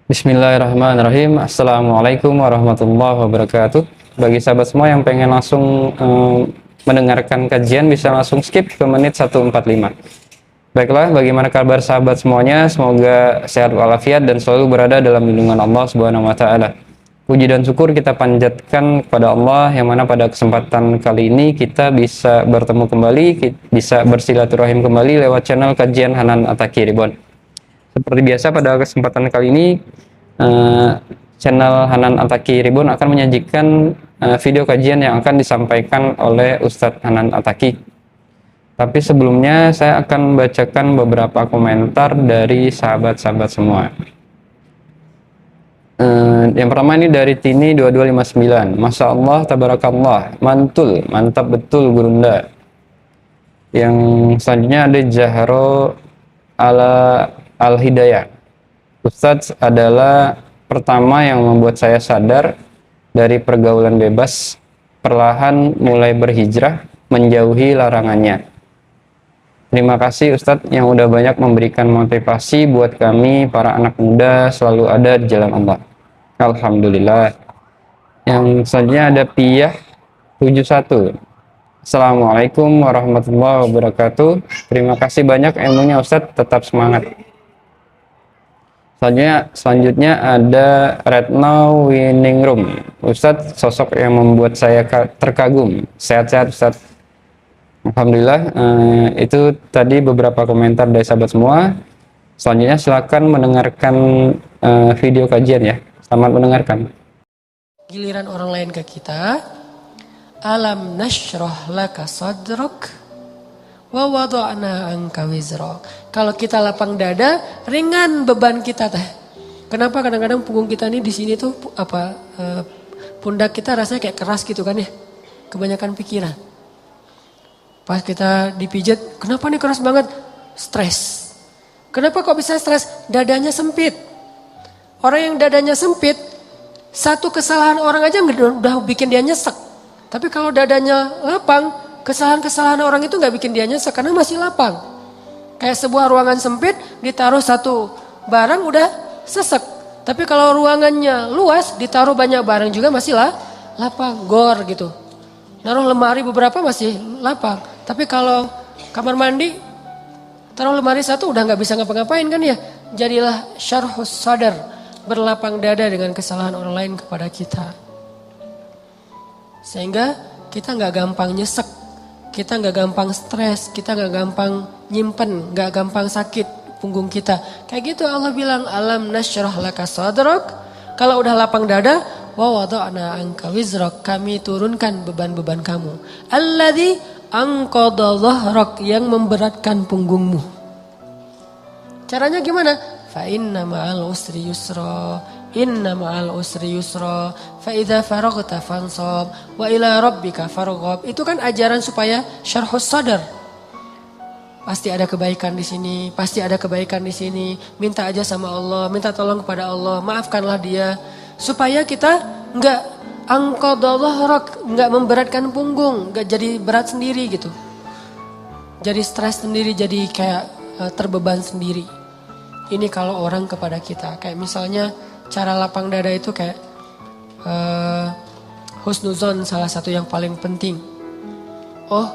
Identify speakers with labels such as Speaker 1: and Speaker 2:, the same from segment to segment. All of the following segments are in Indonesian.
Speaker 1: Bismillahirrahmanirrahim. Assalamualaikum warahmatullahi wabarakatuh. Bagi sahabat semua yang pengen langsung mendengarkan kajian, bisa langsung skip ke menit 145. Baiklah, bagaimana kabar sahabat semuanya? Semoga sehat walafiat dan selalu berada dalam lindungan Allah Subhanahu wa taala. Puji dan syukur kita panjatkan kepada Allah yang mana pada kesempatan kali ini kita bisa bertemu kembali, bisa bersilaturahim kembali lewat channel kajian Hanan Ataki Ribon. Seperti biasa pada kesempatan kali ini channel Hanan Ataki Ribon akan menyajikan video kajian yang akan disampaikan oleh Ustadz Hanan Ataki. Tapi sebelumnya saya akan bacakan beberapa komentar dari sahabat-sahabat semua. Yang pertama ini dari Tini 2259. Masya Allah, tabarakallah, mantul, mantap betul Gurunda. Yang selanjutnya ada Jahro Al-Hidayah. Ustadz adalah pertama yang membuat saya sadar dari pergaulan bebas, perlahan mulai berhijrah menjauhi larangannya. Terima kasih Ustadz yang udah banyak memberikan motivasi buat kami para anak muda selalu ada di jalan Allah. Alhamdulillah. Yang selanjutnya ada Piyah 71. Assalamualaikum warahmatullahi wabarakatuh. Terima kasih banyak ilmunya Ustadz, tetap semangat. Selanjutnya ada Retno Winning Room. Ustadz, sosok yang membuat saya terkagum. Sehat-sehat Ustadz. Alhamdulillah. Itu tadi beberapa komentar dari sahabat semua. Selanjutnya silakan mendengarkan video kajian ya. Selamat mendengarkan.
Speaker 2: Giliran orang lain ke kita. Alam nashrah laka sadrak wa wada'na anka wizrak. Kalau kita lapang dada, ringan beban kita teh. Kenapa kadang-kadang punggung kita nih di sini tuh pundak kita rasanya kayak keras gitu kan ya? Kebanyakan pikiran. Pas kita dipijat, kenapa nih keras banget? Stres. Kenapa kok bisa stres? Dadanya sempit. Orang yang dadanya sempit, satu kesalahan orang aja udah bikin dia nyesek. Tapi kalau dadanya lapang, kesalahan-kesalahan orang itu nggak bikin dia nyesek karena masih lapang. Kayak sebuah ruangan sempit, ditaruh satu barang udah sesek. Tapi kalau ruangannya luas, ditaruh banyak barang juga masih lapang, gor gitu. Naruh lemari beberapa masih lapang. Tapi kalau kamar mandi, taruh lemari satu udah nggak bisa ngapa-ngapain kan ya. Jadilah syarhus sadar, berlapang dada dengan kesalahan orang lain kepada kita. Sehingga kita nggak gampang nyesek. Kita nggak gampang stres, kita nggak gampang nyimpen, nggak gampang sakit punggung kita. Kayak gitu Allah bilang, alam nasyrah laka sadrak. Kalau udah lapang dada, wa wada'na anka wizrak, kami turunkan beban-beban kamu. Alladzi anqadha dhahrak, yang memberatkan punggungmu. Caranya gimana? Fa inna ma'al usri yusra. Inna ma'al usri yusra, fa idza faraghta fansab, wa ila rabbika farghab. Itu kan ajaran supaya syarhus sadar. Pasti ada kebaikan di sini, pasti ada kebaikan di sini. Minta aja sama Allah, minta tolong kepada Allah, maafkanlah dia supaya kita enggak angqadallah, enggak memberatkan punggung, enggak jadi berat sendiri gitu. Jadi stres sendiri, jadi kayak terbeban sendiri. Ini kalau orang kepada kita, kayak misalnya cara lapang dada itu kayak husnuzon, salah satu yang paling penting. Oh,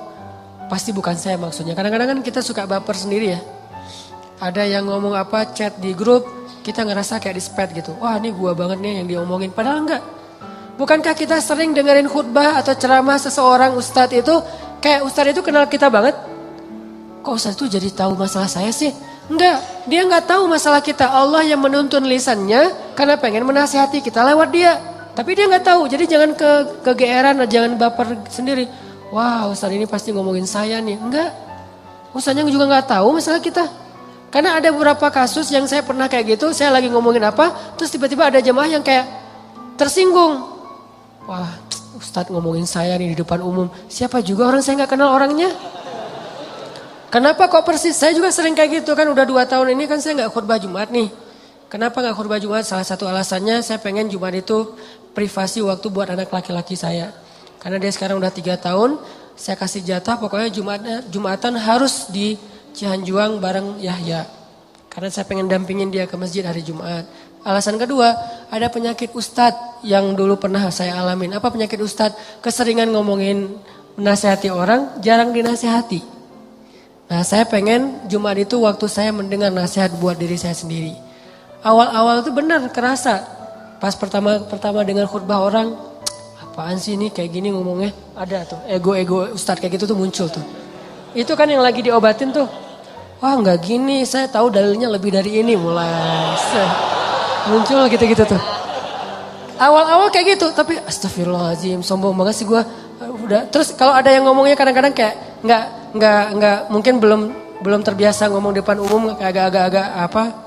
Speaker 2: pasti bukan saya maksudnya. Kadang-kadang kan kita suka baper sendiri ya. Ada yang ngomong apa, chat di grup, kita ngerasa kayak di-spad gitu. Wah, ini gua banget nih yang diomongin. Padahal enggak. Bukankah kita sering dengerin khutbah atau ceramah seseorang ustadz itu, kayak ustadz itu kenal kita banget? Kok ustadz itu jadi tahu masalah saya sih? Enggak, dia enggak tahu masalah kita. Allah yang menuntun lisannya karena pengen menasihati kita lewat dia. Tapi dia enggak tahu, jadi jangan kegeeran, jangan baper sendiri. Wah, ustaz ini pasti ngomongin saya nih. Enggak, ustaznya juga enggak tahu masalah kita. Karena ada beberapa kasus yang saya pernah kayak gitu, saya lagi ngomongin apa, terus tiba-tiba ada jemaah yang kayak tersinggung. Wah, ustaz ngomongin saya nih di depan umum. Siapa juga orang, saya enggak kenal orangnya. Kenapa kok persis? Saya juga sering kayak gitu kan, udah 2 tahun ini kan saya nggak khutbah Jumat nih. Kenapa nggak khutbah Jumat? Salah satu alasannya saya pengen Jumat itu privasi waktu buat anak laki-laki saya. Karena dia sekarang udah 3 tahun, saya kasih jatah pokoknya Jumatan harus di Cihanjuang bareng Yahya. Karena saya pengen dampingin dia ke masjid hari Jumat. Alasan kedua, ada penyakit ustadz yang dulu pernah saya alamin. Apa penyakit ustadz? Keseringan ngomongin menasihati orang, jarang dinasihati. Nah, saya pengen Jumat itu waktu saya mendengar nasihat buat diri saya sendiri. Awal-awal itu benar kerasa. Pas pertama dengar khutbah orang, apaan sih ini kayak gini ngomongnya? Ada tuh, ego-ego ustadz kayak gitu tuh muncul tuh. Itu kan yang lagi diobatin tuh. Wah nggak gini, saya tahu dalilnya lebih dari ini mulai. Muncul gitu-gitu tuh. Awal-awal kayak gitu, tapi astagfirullahaladzim, sombong banget sih gue. Udah. Terus kalau ada yang ngomongnya kadang-kadang kayak nggak mungkin belum terbiasa ngomong depan umum, kayak agak-agak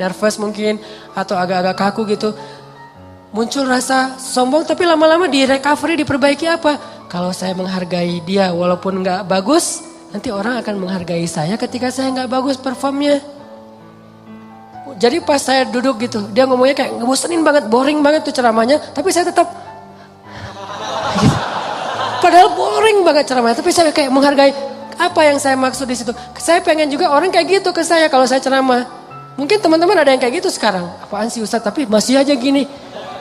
Speaker 2: nervous mungkin atau agak-agak kaku gitu. Muncul rasa sombong, tapi lama-lama di recovery, diperbaiki apa? Kalau saya menghargai dia walaupun nggak bagus, nanti orang akan menghargai saya ketika saya nggak bagus performnya. Jadi pas saya duduk gitu, dia ngomongnya kayak ngebosenin banget, boring banget tuh ceramahnya, tapi saya tetap gitu. Padahal boring banget ceramahnya, tapi saya kayak menghargai apa yang saya maksud di situ. Saya pengen juga orang kayak gitu ke saya kalau saya ceramah. Mungkin teman-teman ada yang kayak gitu sekarang. Apaan sih Ustadz, tapi masih aja gini.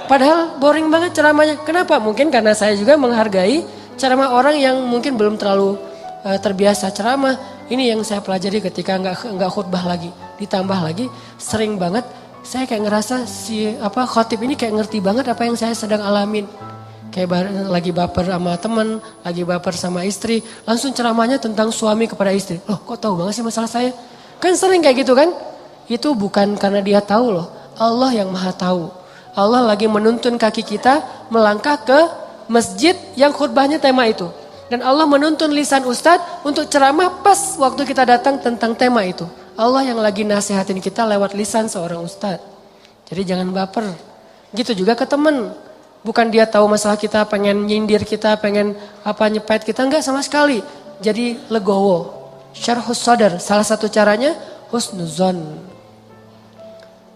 Speaker 2: Padahal boring banget ceramahnya. Kenapa? Mungkin karena saya juga menghargai ceramah orang yang mungkin belum terlalu terbiasa ceramah. Ini yang saya pelajari ketika nggak khutbah lagi. Ditambah lagi sering banget saya kayak ngerasa si khotib ini kayak ngerti banget apa yang saya sedang alamin. Kayak lagi baper sama teman, lagi baper sama istri, langsung ceramahnya tentang suami kepada istri. Loh, kok tahu banget sih masalah saya? Kan sering kayak gitu kan? Itu bukan karena dia tahu loh. Allah yang Maha tahu. Allah lagi menuntun kaki kita melangkah ke masjid yang khutbahnya tema itu. Dan Allah menuntun lisan ustadz untuk ceramah pas waktu kita datang tentang tema itu. Allah yang lagi nasihatin kita lewat lisan seorang ustadz. Jadi jangan baper. Gitu juga ke teman. Bukan dia tahu masalah kita, pengen nyindir kita, pengen nyepet kita. Enggak sama sekali. Jadi legowo. Syarhus sadar. Salah satu caranya husnuzon.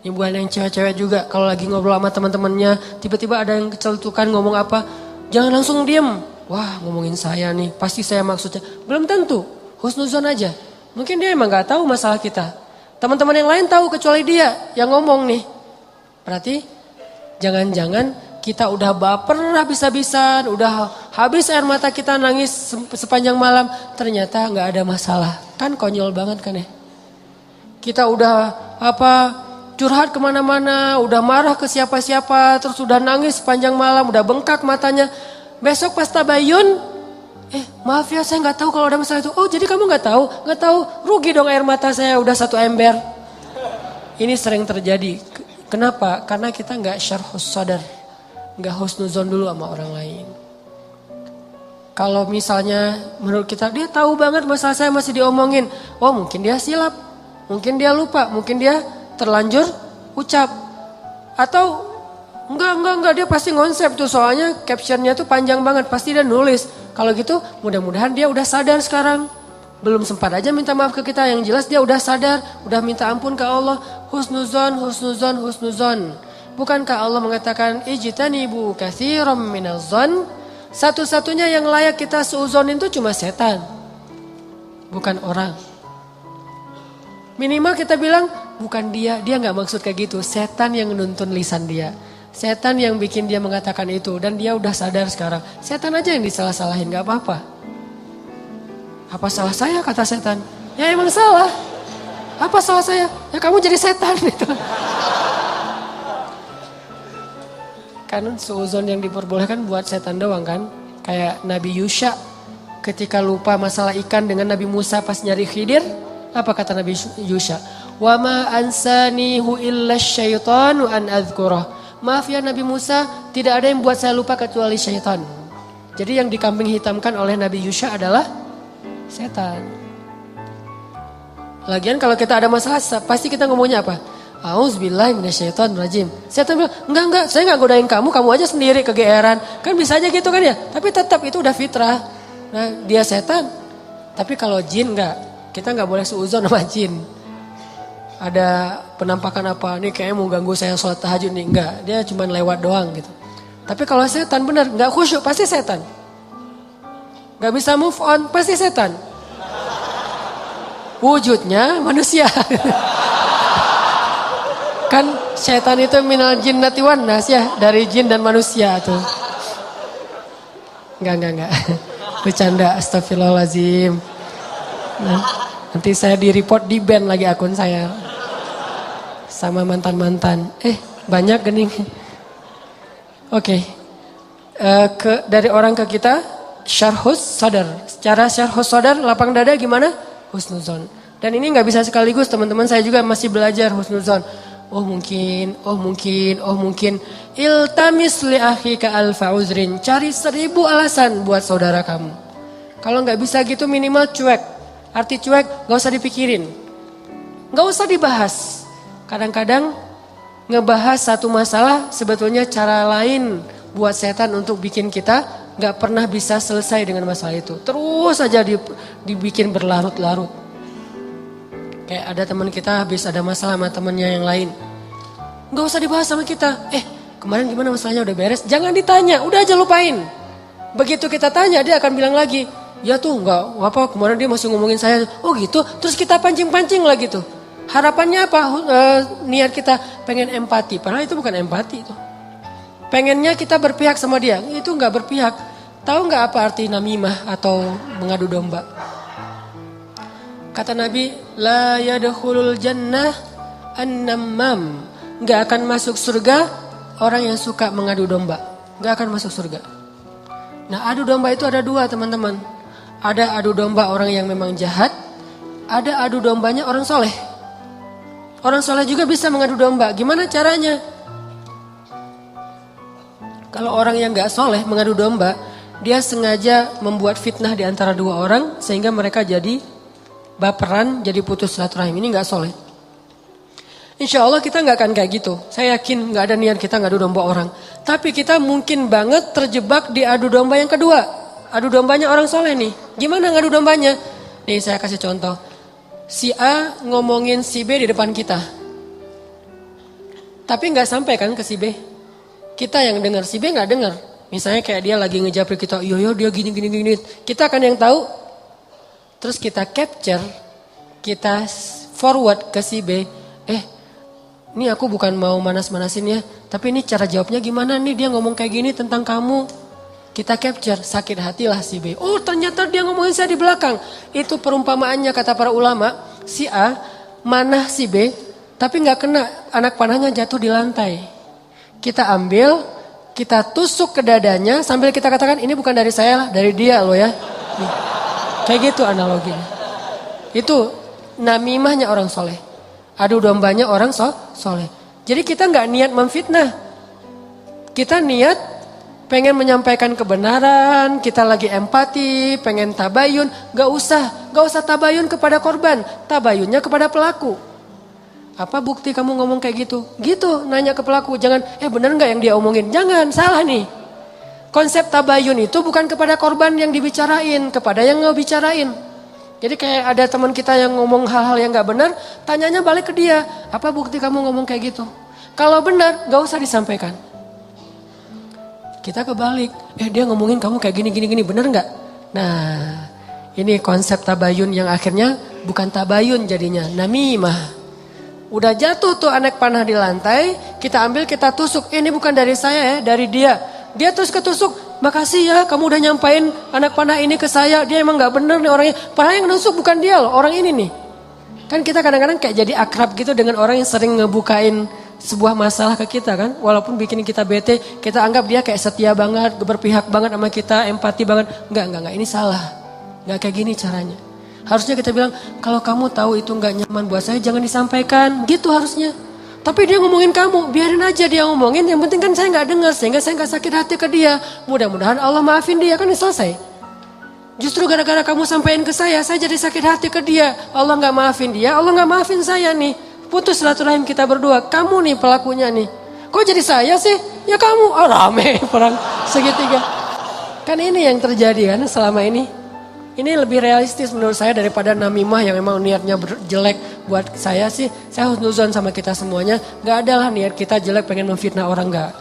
Speaker 2: Ini bukan yang cewek-cewek juga. Kalau lagi ngobrol sama teman-temannya, tiba-tiba ada yang keceltukan ngomong apa. Jangan langsung diem. Wah ngomongin saya nih, pasti saya maksudnya. Belum tentu, husnuzon aja. Mungkin dia emang gak tahu masalah kita. Teman-teman yang lain tahu kecuali dia yang ngomong nih. Berarti jangan-jangan kita udah baper habis-habisan, udah habis air mata kita nangis sepanjang malam. Ternyata gak ada masalah. Kan konyol banget kan ya. Kita udah curhat kemana-mana, udah marah ke siapa-siapa, terus udah nangis sepanjang malam, udah bengkak matanya. Besok pas tabayun, maaf ya saya nggak tahu kalau ada masalah itu. Oh jadi kamu nggak tahu, rugi dong air mata saya udah 1 ember. Ini sering terjadi. Kenapa? Karena kita nggak syarhus sadar, nggak husnuzon dulu sama orang lain. Kalau misalnya menurut kita dia tahu banget masalah saya masih diomongin, oh mungkin dia silap, mungkin dia lupa, mungkin dia terlanjur ucap, atau Enggak, dia pasti ngonsep tuh soalnya captionnya tuh panjang banget, pasti dia nulis. Kalau gitu mudah-mudahan dia udah sadar sekarang. Belum sempat aja minta maaf ke kita, yang jelas dia udah sadar, udah minta ampun ke Allah. Husnuzon. Bukankah Allah mengatakan ijtanibu katsiran minaz-zon? Satu-satunya yang layak kita suuzon itu cuma setan. Bukan orang. Minimal kita bilang bukan dia gak maksud kayak gitu. Setan yang nuntun lisan dia. Setan yang bikin dia mengatakan itu dan dia udah sadar sekarang. Setan aja yang disalah-salahin, gak apa-apa. Apa salah saya kata setan? Ya emang salah. Apa salah saya? Ya kamu jadi setan gitu. Kan suuzon yang diperbolehkan buat setan doang kan. Kayak Nabi Yusha ketika lupa masalah ikan dengan Nabi Musa pas nyari Khidir. Apa kata Nabi Yusha? Wa ma ansanihu illa syaitanu an adhkurah. Maaf ya Nabi Musa, tidak ada yang buat saya lupa kecuali syaitan. Jadi yang dikambing hitamkan oleh Nabi Yusha adalah setan. Lagian kalau kita ada masalah, pasti kita ngomongnya apa? Auzubillahi minasyaitonirrajim. Setan bilang, enggak, saya enggak godain kamu aja sendiri kegeeran. Kan bisa aja gitu kan ya, tapi tetap itu udah fitrah. Nah dia setan. Tapi kalau jin enggak, kita enggak boleh suuzon sama jin. Ada penampakan apa, nih kayaknya mau ganggu saya sholat tahajud nih. Enggak, dia cuma lewat doang gitu. Tapi kalau setan benar, enggak khusyuk, pasti setan. Enggak bisa move on, pasti setan. Wujudnya manusia. Kan Setan itu minal jinnati wan nas ya, dari jin dan manusia tuh. Enggak. Bercanda, astagfirullahaladzim. Nah, nanti saya di-report, di-ban lagi akun saya. Sama mantan-mantan. Banyak gening. Oke. Dari orang ke kita, syarhus sadar. Secara syarhus sadar, lapang dada gimana? Husnuzon. Dan ini nggak bisa sekaligus, teman-teman, saya juga masih belajar husnuzon. Oh mungkin. Iltamis li akhika alfa uzrin. Cari 1000 alasan buat saudara kamu. Kalau nggak bisa gitu minimal cuek. Arti cuek nggak usah dipikirin. Nggak usah dibahas. Kadang-kadang ngebahas satu masalah sebetulnya cara lain buat setan untuk bikin kita nggak pernah bisa selesai dengan masalah itu. Terus aja dibikin berlarut-larut. Kayak ada teman kita habis ada masalah sama temannya yang lain. Nggak usah dibahas sama kita. Kemarin gimana masalahnya, udah beres? Jangan ditanya, udah aja lupain. Begitu kita tanya dia akan bilang lagi, ya tuh nggak apa, kemarin dia masih ngomongin saya. Oh gitu, terus kita pancing-pancing lagi tuh. Harapannya apa? Niat kita pengen empati, padahal itu bukan empati itu. Pengennya kita berpihak sama dia, itu nggak berpihak. Tahu nggak apa arti namimah atau mengadu domba? Kata Nabi, la yadkhulul jannah an-nammam. Nggak akan masuk surga orang yang suka mengadu domba. Nggak akan masuk surga. Nah, adu domba itu ada 2, teman-teman. Ada adu domba orang yang memang jahat, ada adu dombanya orang soleh. Orang soleh juga bisa mengadu domba. Gimana caranya? Kalau orang yang nggak soleh mengadu domba, dia sengaja membuat fitnah di antara 2 orang sehingga mereka jadi baperan, jadi putus silaturahim. Ini nggak soleh. Insya Allah kita nggak akan kayak gitu. Saya yakin nggak ada niat kita ngadu domba orang. Tapi kita mungkin banget terjebak di adu domba yang kedua. Adu dombanya orang soleh nih. Gimana ngadu dombanya? Nih saya kasih contoh. Si A ngomongin si B di depan kita. Tapi nggak sampai kan ke si B. Kita yang dengar, si B nggak dengar. Misalnya kayak dia lagi ngejapri kita, yo dia gini. Kita akan yang tahu. Terus kita capture, kita forward ke si B. Ini aku bukan mau manas-manasin ya, tapi ini cara jawabnya gimana nih, dia ngomong kayak gini tentang kamu. Kita capture, sakit hatilah si B. Oh ternyata dia ngomongin saya di belakang. Itu perumpamaannya kata para ulama, si A manah si B, tapi gak kena, anak panahnya jatuh di lantai. Kita ambil, kita tusuk ke dadanya sambil kita katakan ini bukan dari saya lah, dari dia loh ya. Nih. Kayak gitu analoginya. Itu namimahnya orang soleh. Adu dombanya orang soleh. Jadi kita nggak niat memfitnah. Kita niat pengen menyampaikan kebenaran, kita lagi empati, pengen tabayun. Gak usah tabayun kepada korban, tabayunnya kepada pelaku. Apa bukti kamu ngomong kayak gitu? Gitu, nanya ke pelaku. Jangan, bener nggak yang dia omongin? Jangan, salah nih. Konsep tabayun itu bukan kepada korban yang dibicarain, kepada yang ngebicarain. Jadi kayak ada teman kita yang ngomong hal-hal yang gak benar, tanyanya balik ke dia. Apa bukti kamu ngomong kayak gitu? Kalau benar, gak usah disampaikan. Kita kebalik, dia ngomongin kamu kayak gini, benar gak? Nah, ini konsep tabayun yang akhirnya bukan tabayun jadinya, namimah. Udah jatuh tuh anak panah di lantai, kita ambil, kita tusuk. Ini bukan dari saya ya, dari dia. Dia terus ketusuk. Makasih ya kamu udah nyampain anak panah ini ke saya. Dia emang gak bener nih orangnya. Padahal yang nusuk bukan dia loh, orang ini nih. Kan kita kadang-kadang kayak jadi akrab gitu dengan orang yang sering ngebukain sebuah masalah ke kita kan. Walaupun bikin kita bete, kita anggap dia kayak setia banget, berpihak banget sama kita, empati banget. Enggak, ini salah. Gak kayak gini caranya. Harusnya kita bilang, kalau kamu tahu itu gak nyaman buat saya, jangan disampaikan. Gitu harusnya. Tapi dia ngomongin kamu, biarin aja dia ngomongin. Yang penting kan saya gak dengar, sehingga saya gak sakit hati ke dia. Mudah-mudahan Allah maafin dia, kan selesai. Justru gara-gara kamu sampaikan ke saya jadi sakit hati ke dia. Allah gak maafin dia, Allah gak maafin saya nih. Putus silaturahim kita berdua. Kamu nih pelakunya nih. Kok jadi saya sih? Ya kamu. Rame perang segitiga. Kan ini yang terjadi kan selama ini. Ini lebih realistis menurut saya daripada namimah yang memang niatnya jelek. Buat saya sih, saya husnuzon sama kita semuanya. Gak ada lah niat kita jelek pengen memfitnah orang, gak.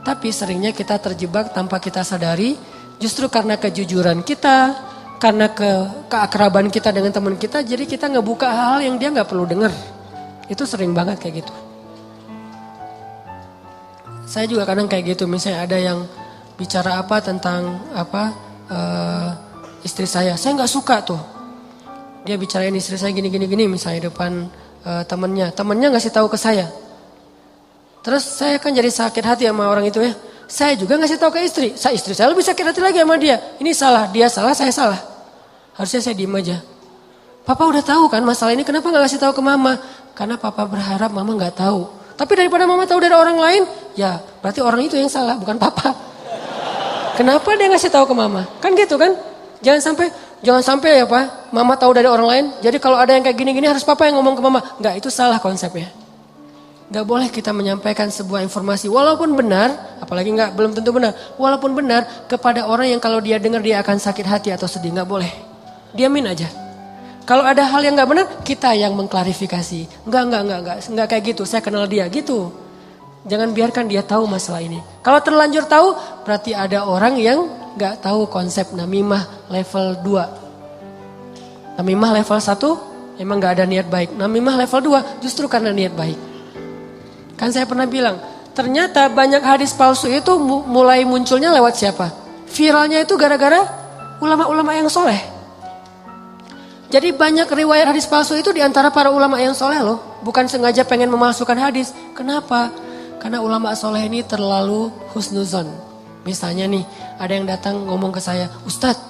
Speaker 2: Tapi seringnya kita terjebak tanpa kita sadari. Justru karena kejujuran kita, karena keakraban kita dengan teman kita. Jadi kita ngebuka hal-hal yang dia gak perlu dengar. Itu sering banget kayak gitu. Saya juga kadang kayak gitu, misalnya ada yang bicara apa tentang istri saya nggak suka tuh. Dia bicarain istri saya gini misalnya depan temennya ngasih tahu ke saya. Terus saya kan jadi sakit hati sama orang itu ya. Saya juga ngasih tahu ke istri saya lebih sakit hati lagi sama dia. Ini salah, dia salah, saya salah. Harusnya saya diem aja. Papa udah tahu kan masalah ini, kenapa nggak ngasih tahu ke mama? Karena papa berharap mama nggak tahu. Tapi daripada mama tahu dari orang lain, ya berarti orang itu yang salah, bukan papa. Kenapa dia ngasih tahu ke mama? Kan gitu kan? Jangan sampai ya Pak, mama tahu dari orang lain. Jadi kalau ada yang kayak gini-gini harus papa yang ngomong ke mama. Enggak, itu salah konsepnya. Enggak boleh kita menyampaikan sebuah informasi walaupun benar, apalagi belum tentu benar. Walaupun benar kepada orang yang kalau dia dengar dia akan sakit hati atau sedih, enggak boleh. Diamin aja. Kalau ada hal yang enggak benar, kita yang mengklarifikasi. Enggak kayak gitu. Saya kenal dia gitu. Jangan biarkan dia tahu masalah ini. Kalau terlanjur tahu, berarti ada orang yang enggak tahu konsep namimah level 2. Namimah level 1 emang enggak ada niat baik. Namimah level 2 justru karena niat baik. Kan saya pernah bilang, ternyata banyak hadis palsu itu mulai munculnya lewat siapa? Viralnya itu gara-gara ulama-ulama yang soleh. Jadi banyak riwayat hadis palsu itu diantara para ulama yang soleh loh. Bukan sengaja pengen memalsukan hadis. Kenapa? Karena ulama soleh ini terlalu husnuzon. Misalnya nih, ada yang datang ngomong ke saya, Ustadz,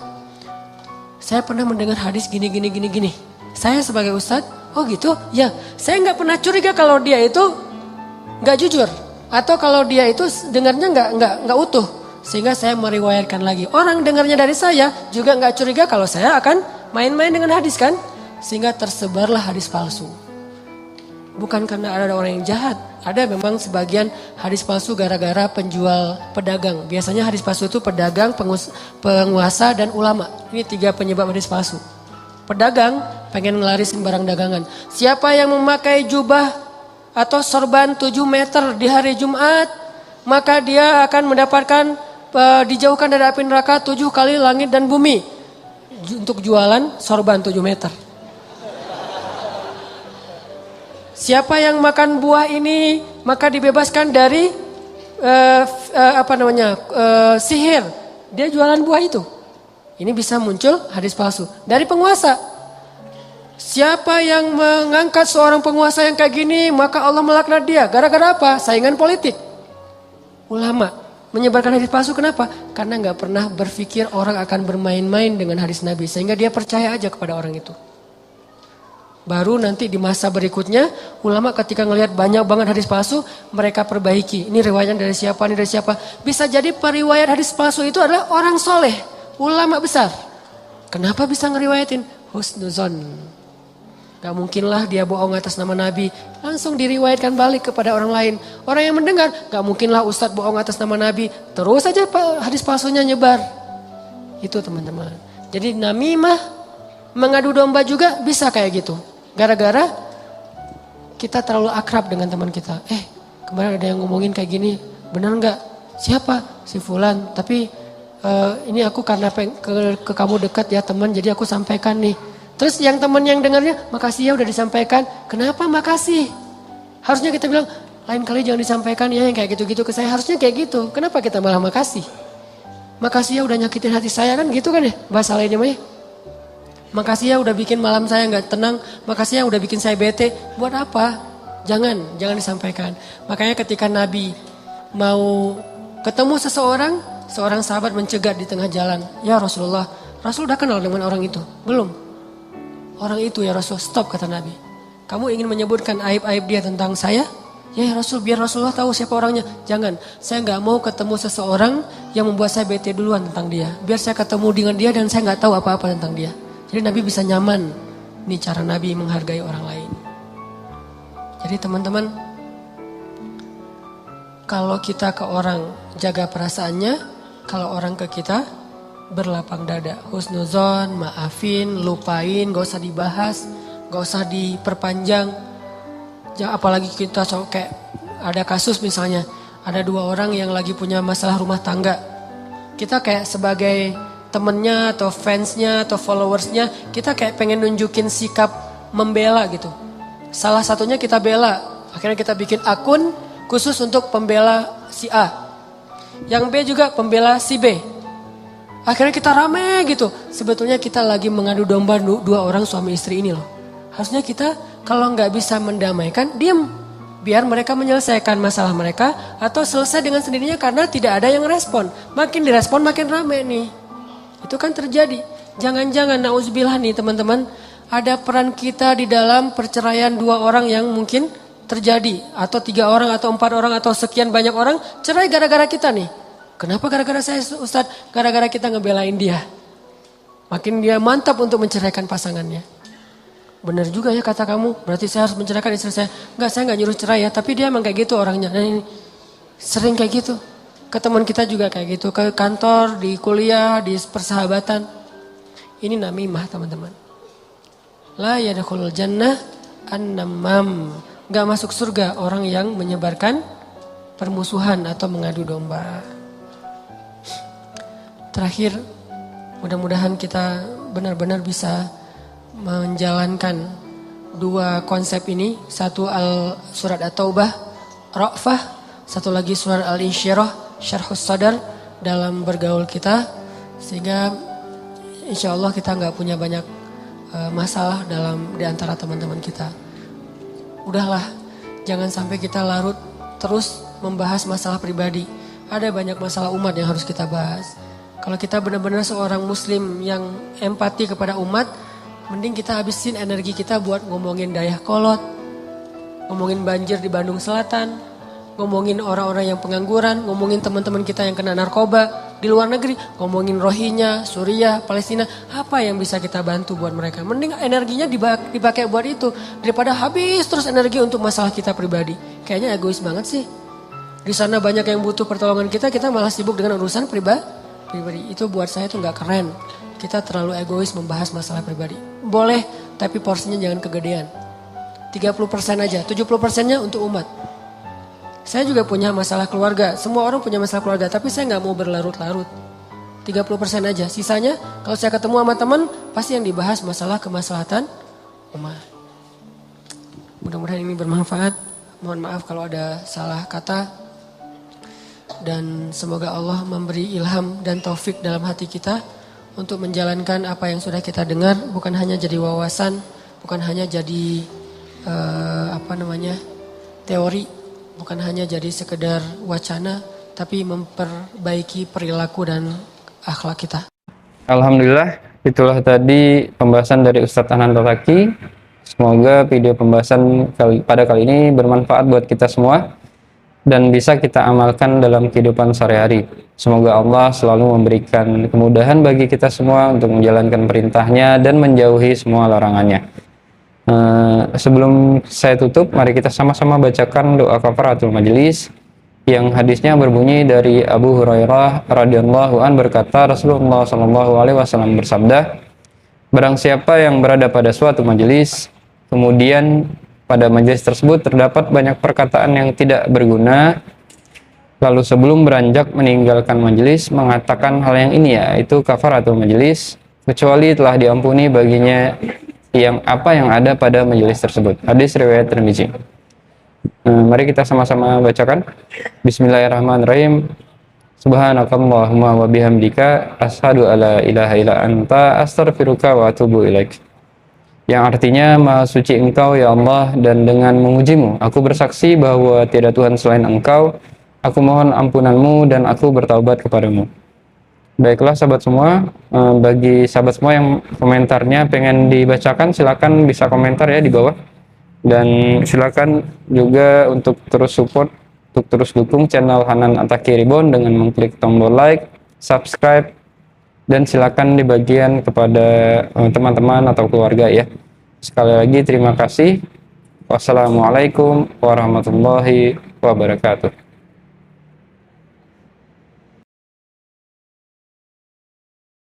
Speaker 2: saya pernah mendengar hadis gini. Saya sebagai Ustadz, oh gitu? Ya, saya nggak pernah curiga kalau dia itu nggak jujur. Atau kalau dia itu dengarnya nggak utuh. Sehingga saya meriwayatkan lagi. Orang dengarnya dari saya juga nggak curiga kalau saya akan main-main dengan hadis kan. Sehingga tersebarlah hadis palsu. Bukan karena ada orang yang jahat. Ada memang sebagian hadis palsu gara-gara pedagang. Biasanya hadis palsu itu pedagang, penguasa, dan ulama. Ini 3 penyebab hadis palsu. Pedagang pengen ngelarisin barang dagangan. Siapa yang memakai jubah atau sorban 7 meter di hari Jumat, maka dia akan mendapatkan dijauhkan dari api neraka 7 kali langit dan bumi. Untuk jualan sorban 7 meter. Siapa yang makan buah ini maka dibebaskan dari sihir. Dia jualan buah itu. Ini bisa muncul hadis palsu dari penguasa. Siapa yang mengangkat seorang penguasa yang kayak gini maka Allah melaknat dia. Gara-gara apa? Saingan politik. Ulama menyebarkan hadis palsu kenapa? Karena nggak pernah berpikir orang akan bermain-main dengan hadis Nabi. Sehingga dia percaya aja kepada orang itu. Baru nanti di masa berikutnya ulama ketika ngelihat banyak banget hadis palsu mereka perbaiki. Ini riwayat dari siapa, ini dari siapa. Bisa jadi periwayat hadis palsu itu adalah orang soleh, ulama besar. Kenapa bisa ngeriwayatin? Husnuzon. Gak mungkinlah dia bohong atas nama Nabi. Langsung diriwayatkan balik kepada orang lain. Orang yang mendengar gak mungkinlah ustadz bohong atas nama Nabi. Terus saja hadis palsunya nyebar. Itu teman-teman. Jadi namimah mengadu domba juga bisa kayak gitu. Gara-gara kita terlalu akrab dengan teman kita. Kemarin ada yang ngomongin kayak gini. Benar gak? Siapa? Si Fulan. Tapi ini aku karena ke kamu dekat ya teman. Jadi aku sampaikan nih. Terus yang teman yang dengarnya, makasih ya udah disampaikan. Kenapa makasih? Harusnya kita bilang, lain kali jangan disampaikan ya yang kayak gitu-gitu ke saya. Harusnya kayak gitu. Kenapa kita malah makasih? Makasih ya udah nyakitin hati saya kan gitu kan ya. Bahasa lainnya mah ya. Makasih ya udah bikin malam saya gak tenang. Makasih ya udah bikin saya bete. Buat apa? Jangan disampaikan. Makanya ketika Nabi mau ketemu seorang sahabat mencegat di tengah jalan. Ya Rasulullah, Rasul udah kenal dengan orang itu? Belum. Orang itu ya Rasul, stop kata Nabi. Kamu ingin menyebutkan aib-aib dia tentang saya? Ya Rasul, biar Rasulullah tahu siapa orangnya. Jangan, saya gak mau ketemu seseorang yang membuat saya bete duluan tentang dia. Biar saya ketemu dengan dia dan saya gak tahu apa-apa tentang dia. Jadi Nabi bisa nyaman. Ini cara Nabi menghargai orang lain. Jadi teman-teman, kalau kita ke orang jaga perasaannya, kalau orang ke kita berlapang dada. Husnuzon, maafin, lupain, gak usah dibahas, gak usah diperpanjang. Apalagi kita kayak ada kasus misalnya, ada 2 orang yang lagi punya masalah rumah tangga. Kita kayak sebagai temennya atau fansnya atau followersnya, kita kayak pengen nunjukin sikap membela gitu. Salah satunya kita bela, akhirnya kita bikin akun khusus untuk pembela si A. Yang B juga pembela si B. Akhirnya kita rame gitu. Sebetulnya kita lagi mengadu domba dua orang suami istri ini loh. Harusnya kita kalau nggak bisa mendamaikan, diam. Biar mereka menyelesaikan masalah mereka atau selesai dengan sendirinya karena tidak ada yang respon. Makin direspon makin rame nih. Itu kan terjadi. Jangan-jangan nauzubillah nih teman-teman. Ada peran kita di dalam perceraian dua orang yang mungkin terjadi. Atau 3 orang atau 4 orang atau sekian banyak orang cerai gara-gara kita nih. Kenapa gara-gara saya Ustadz? Gara-gara kita ngebelain dia. Makin dia mantap untuk menceraikan pasangannya. Benar juga ya kata kamu, berarti saya harus menceraikan istri saya. Enggak, saya enggak nyuruh cerai ya, tapi dia emang kayak gitu orangnya. Nah ini sering kayak gitu. Ke teman kita juga kayak gitu, ke kantor, di kuliah, di persahabatan. Ini namimah teman-teman. La yadkhulul jannah an-namam. Enggak masuk surga orang yang menyebarkan permusuhan atau mengadu domba. Terakhir, mudah-mudahan kita benar-benar bisa menjalankan 2 konsep ini. Satu surat At-Taubah, Ra'fah. Satu lagi surat Al-Insyirah, Syarhus Sadar dalam bergaul kita. Sehingga insya Allah kita gak punya banyak masalah di antara teman-teman kita. Udahlah, jangan sampai kita larut terus membahas masalah pribadi. Ada banyak masalah umat yang harus kita bahas. Kalau kita benar-benar seorang muslim yang empati kepada umat, mending kita habisin energi kita buat ngomongin Dayakolot, ngomongin banjir di Bandung Selatan, ngomongin orang-orang yang pengangguran, ngomongin teman-teman kita yang kena narkoba di luar negeri, ngomongin Rohingya, Suriah, Palestina, apa yang bisa kita bantu buat mereka. Mending energinya dipakai buat itu, daripada habis terus energi untuk masalah kita pribadi. Kayaknya egois banget sih. Di sana banyak yang butuh pertolongan kita malah sibuk dengan urusan pribadi. Itu buat saya tuh gak keren. Kita terlalu egois membahas masalah pribadi. Boleh, tapi porsinya jangan kegedean. 30% aja, 70%-nya untuk umat. Saya juga punya masalah keluarga. Semua orang punya masalah keluarga, tapi saya gak mau berlarut-larut. 30% aja. Sisanya, kalau saya ketemu sama teman, pasti yang dibahas masalah kemaslahatan umat. Mudah-mudahan ini bermanfaat. Mohon maaf kalau ada salah kata. Dan semoga Allah memberi ilham dan taufik dalam hati kita untuk menjalankan apa yang sudah kita dengar, bukan hanya jadi wawasan, bukan hanya jadi teori, bukan hanya jadi sekedar wacana, tapi memperbaiki perilaku dan akhlak kita.
Speaker 1: Alhamdulillah, itulah tadi pembahasan dari Ustadz Ananta Taki. Semoga video pembahasan pada kali ini bermanfaat buat kita semua dan bisa kita amalkan dalam kehidupan sehari-hari. Semoga Allah selalu memberikan kemudahan bagi kita semua untuk menjalankan perintahnya dan menjauhi semua larangannya. Sebelum saya tutup, mari kita sama-sama bacakan doa kafaratul majelis yang hadisnya berbunyi dari Abu Hurairah radhiyallahu an berkata, Rasulullah sallallahu alaihi wasallam bersabda, barang siapa yang berada pada suatu majelis, kemudian pada majelis tersebut terdapat banyak perkataan yang tidak berguna, lalu sebelum beranjak meninggalkan majelis mengatakan hal yang ini, yaitu kafaratul majelis, kecuali telah diampuni baginya yang ada pada majelis tersebut. Hadis riwayat Tirmizi. Mari kita sama-sama bacakan. Bismillahirrahmanirrahim. Subhanakallahumma wa bihamdika asyhadu alla ilaha illa anta astaghfiruka wa atubu ilaik. Yang artinya, Maha suci Engkau ya Allah, dan dengan memujimu aku bersaksi bahwa tiada Tuhan selain Engkau. Aku mohon ampunanmu dan aku bertaubat kepadamu. Baiklah sahabat semua, bagi sahabat semua yang komentarnya pengen dibacakan, silakan bisa komentar ya di bawah. Dan silakan juga untuk terus support, untuk terus dukung channel Hanan Ataki Reborn dengan mengklik tombol like, subscribe, dan silakan di bagian kepada teman-teman atau keluarga ya. Sekali lagi terima kasih. Wassalamualaikum warahmatullahi wabarakatuh.